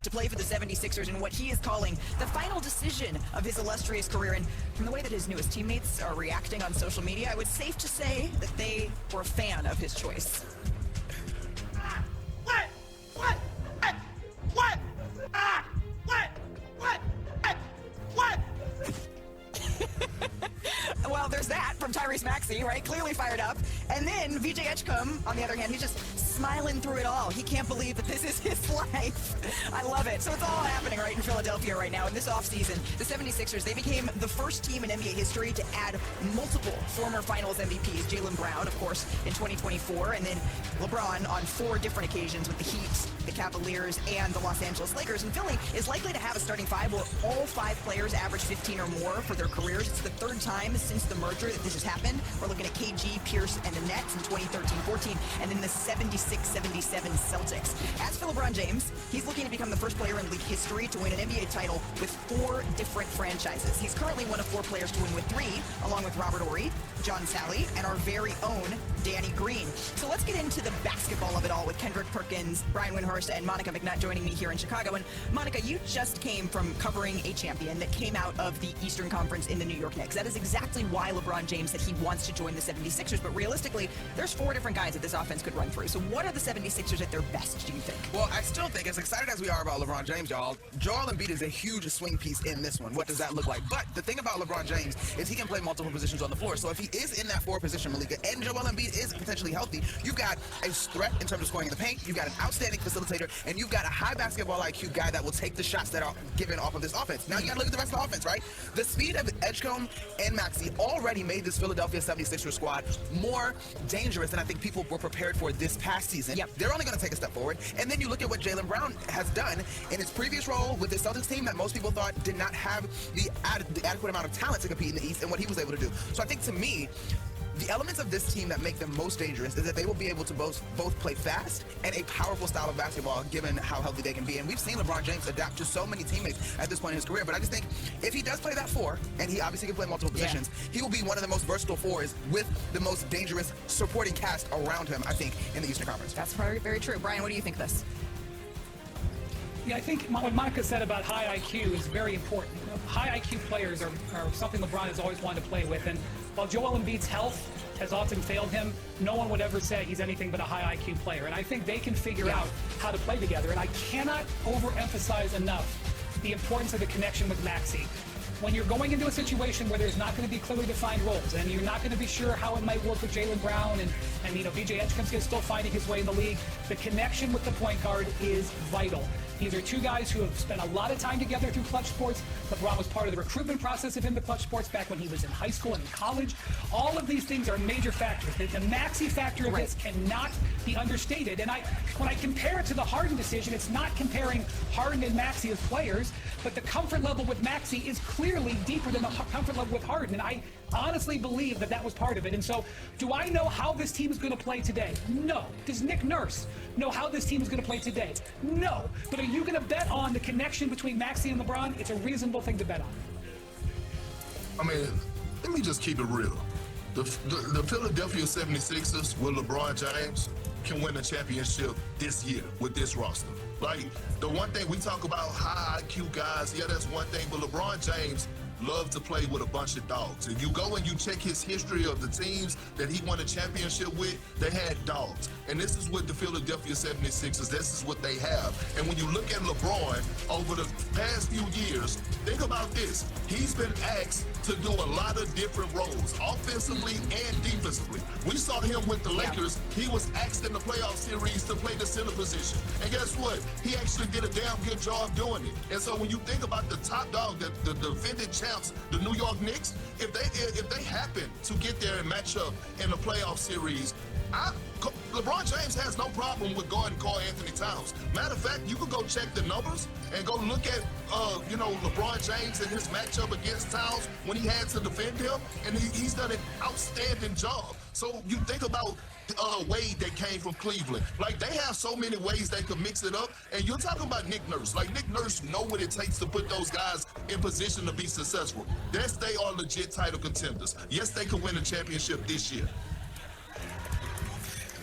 to play for the 76ers in what he is calling the final decision of his illustrious career. And from the way that his newest teammates are reacting on social media, I would safe to say that they were a fan of his choice. Well, there's that from Tyrese Maxey, right? Clearly fired up. And then VJ Edgecombe, on the other hand, he's just smiling through it all. He can't believe that this is his life. I love it. So it's all happening right in Philadelphia right now. In this offseason, the 76ers, they became the first team in NBA history to add multiple former Finals MVPs. Jaylen Brown, of course, in 2024, and then LeBron on 4 different occasions with the Heat, the Cavaliers, and the Los Angeles Lakers. And Philly is likely to have a starting 5 where all 5 players average 15 or more for their careers. It's the 3rd time since the merger that this has happened. We're looking at KG, Pierce, and the Nets in 2013-14, and then the 76-77 Celtics. As for LeBron James, he's looking to become the first player in league history to win an NBA title with 4 different franchises. He's currently one of 4 players to win with 3, along with Robert Horry, John Salley, and our very own Danny Green. So let's get into the basketball of it all with Kendrick Perkins, Brian Windhorst, and Monica McNutt joining me here in Chicago. And Monica, you just came from covering a champion that came out of the Eastern Conference in the New York Knicks. That is exactly why LeBron James said he wants to join the 76ers, but realistically, there's 4 different guys that this offense could run through. So what are the 76ers at their best, do you think? Well, I still think, as excited as we are about LeBron James, y'all, Joel Embiid is a huge swing piece in this one. What does that look like? But the thing about LeBron James is he can play multiple positions on the floor. So if he is in that 4 position, Malika, and Joel Embiid is potentially healthy, you've got a threat in terms of scoring in the paint, you've got an outstanding facilitator, and you've got a high basketball IQ guy that will take the shots that are given off of this offense. Now you gotta look at the rest of the offense, right? The speed of Edgecombe and Maxey already made this Philadelphia 76ers squad more dangerous than I think people were prepared for this past season. Yep. They're only gonna take a step forward. And then you look at what Jaylen Brown has done in his previous role with the Celtics team that most people thought did not have the adequate amount of talent to compete in the East, and what he was able to do. So I think, to me, the elements of this team that make them most dangerous is that they will be able to both play fast and a powerful style of basketball, given how healthy they can be. And we've seen LeBron James adapt to so many teammates at this point in his career. But I just think if he does play that 4, and he obviously can play multiple positions, he will be one of the most versatile 4s with the most dangerous supporting cast around him, I think, in the Eastern Conference. That's very, very true. Brian, what do you think of this? Yeah, I think what Monica said about high IQ is very important. You know, high IQ players are something LeBron has always wanted to play with. And while Joel Embiid's health has often failed him, no one would ever say he's anything but a high IQ player. And I think they can figure out how to play together. And I cannot overemphasize enough the importance of the connection with Maxey. When you're going into a situation where there's not going to be clearly defined roles, and you're not going to be sure how it might work with Jaylen Brown, and you know, VJ Edgecombe's still finding his way in the league, the connection with the point guard is vital. These are 2 guys who have spent a lot of time together through Clutch Sports. LeBron was part of the recruitment process of him to Clutch Sports back when he was in high school and in college. All of these things are major factors. The Maxey factor of this cannot be understated. And when I compare it to the Harden decision, it's not comparing Harden and Maxey as players, but the comfort level with Maxey is clearly deeper than the comfort level with Harden. And I honestly believe that was part of it. And so, do I know how this team is going to play today? No. Does Nick Nurse know how this team is going to play today? No. But are you going to bet on the connection between Maxey and LeBron? It's a reasonable thing to bet on. I mean, let me just keep it real. The Philadelphia 76ers with LeBron James can win a championship this year with this roster. Like, the one thing we talk about, high IQ guys, yeah, that's one thing, but LeBron James loves to play with a bunch of dogs. If you go and you check his history of the teams that he won a championship with, they had dogs. And this is what the Philadelphia 76ers, this is what they have. And when you look at LeBron over the past few years, think about this. He's been asked to do a lot of different roles, offensively and defensively. We saw him with the Lakers. He was asked in the playoff series to play the center position. And guess what? He actually did a damn good job doing it. And so when you think about the top dog, the defending champs, the New York Knicks, if they happen to get there and match up in the playoff series, LeBron James has no problem with guarding Karl Anthony Towns. Matter of fact, you can go check the numbers and go look at, LeBron James and his matchup against Towns when he had to defend him, and he's done an outstanding job. So you think about Wade that came from Cleveland. Like, they have so many ways they could mix it up, and you're talking about Nick Nurse. Like, Nick Nurse know what it takes to put those guys in position to be successful. Yes, they are legit title contenders. Yes, they could win a championship this year.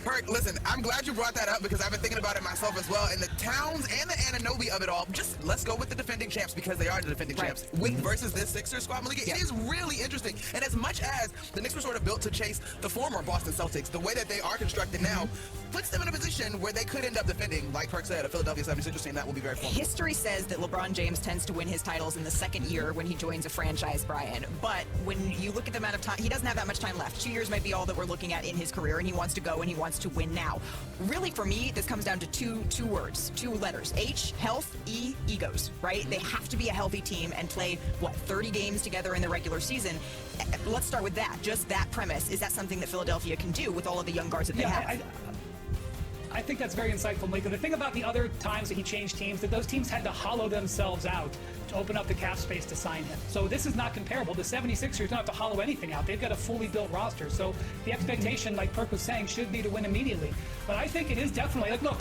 Perk, listen, I'm glad you brought that up because I've been thinking about it myself as well. And the Towns and the Anunoby of it all, just let's go with the defending champs because they are the defending champs. Versus this Sixers squad, Malika, it is really interesting. And as much as the Knicks were sort of built to chase the former Boston Celtics, the way that they are constructed now puts them in a position where they could end up defending, like Perk said, a Philadelphia 76ers team that will be very formidable. History says that LeBron James tends to win his titles in the second year when he joins a franchise, Brian. But when you look at the amount of time, he doesn't have that much time left. 2 years might be all that we're looking at in his career, and he wants to go and he wants to win now. Really, for me, this comes down to two words, two letters. H, health, E, egos, right? They have to be a healthy team and play, 30 games together in the regular season. Let's start with that. Just that premise. Is that something that Philadelphia can do with all of the young guards that they have? I think that's very insightful, Malika. The thing about the other times that he changed teams, that those teams had to hollow themselves out to open up the cap space to sign him. So this is not comparable. The 76ers don't have to hollow anything out. They've got a fully built roster. So the expectation, like Perk was saying, should be to win immediately. But I think it is definitely, look,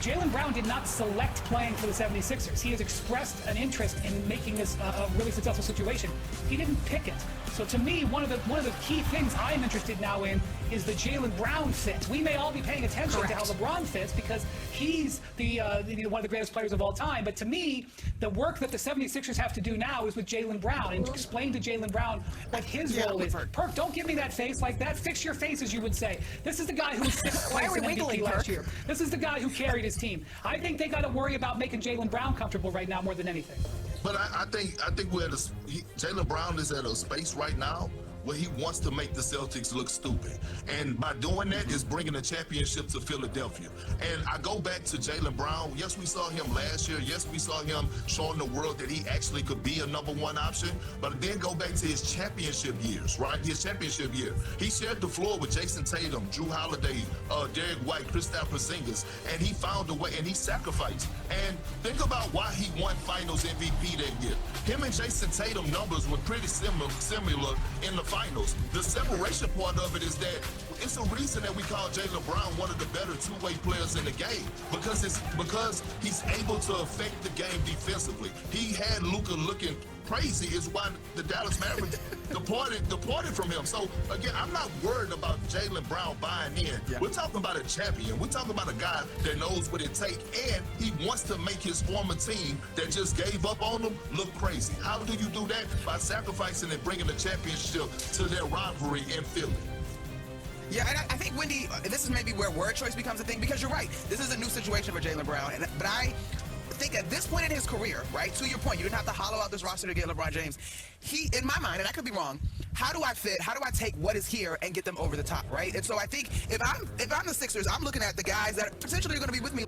Jaylen Brown did not select playing for the 76ers. He has expressed an interest in making this a really successful situation. He didn't pick it. So to me, one of the key things I'm interested now in is the Jaylen Brown fit. We may all be paying attention to how LeBron fits because he's one of the greatest players of all time. But to me, the work that the 76ers have to do now is with Jaylen Brown and explain to Jaylen Brown what his role is. Perk, don't give me that face like that. Fix your face, as you would say. This is the guy who was sixth place in MVP last year. This is the guy who carried his team. I think they got to worry about making Jaylen Brown comfortable right now more than anything. But I think we're Jaylen Brown is at a space right now where he wants to make the Celtics look stupid. And by doing that is bringing a championship to Philadelphia. And I go back to Jaylen Brown. Yes, we saw him last year. Yes, we saw him showing the world that he actually could be a number one option. But then go back to his championship years, right? His championship year. He shared the floor with Jason Tatum, Drew Holiday, Derek White, Kristaps Porzingis, and he found a way and he sacrificed. And think about why he won Finals MVP that year. Him and Jason Tatum numbers were pretty similar in the finals. The separation part of it is that it's a reason that we call Jaylen Brown one of the better two-way players in the game because he's able to affect the game defensively. He had Luka looking crazy is why the Dallas Mavericks departed from him. So again, I'm not worried about Jaylen Brown buying in. Yeah. We're talking about a champion. We're talking about a guy that knows what it takes, and he wants to make his former team that just gave up on him look crazy. How do you do that? By sacrificing and bringing the championship to their rivalry in Philly. Yeah, and I think, Wendy, this is maybe where word choice becomes a thing because you're right. This is a new situation for Jaylen Brown, but I think at this point in his career, right, to your point, you didn't have to hollow out this roster to get LeBron James. He, in my mind, and I could be wrong, how do I take what is here and get them over the top, right? And so I think if I'm the Sixers, I'm looking at the guys that potentially are going to be with me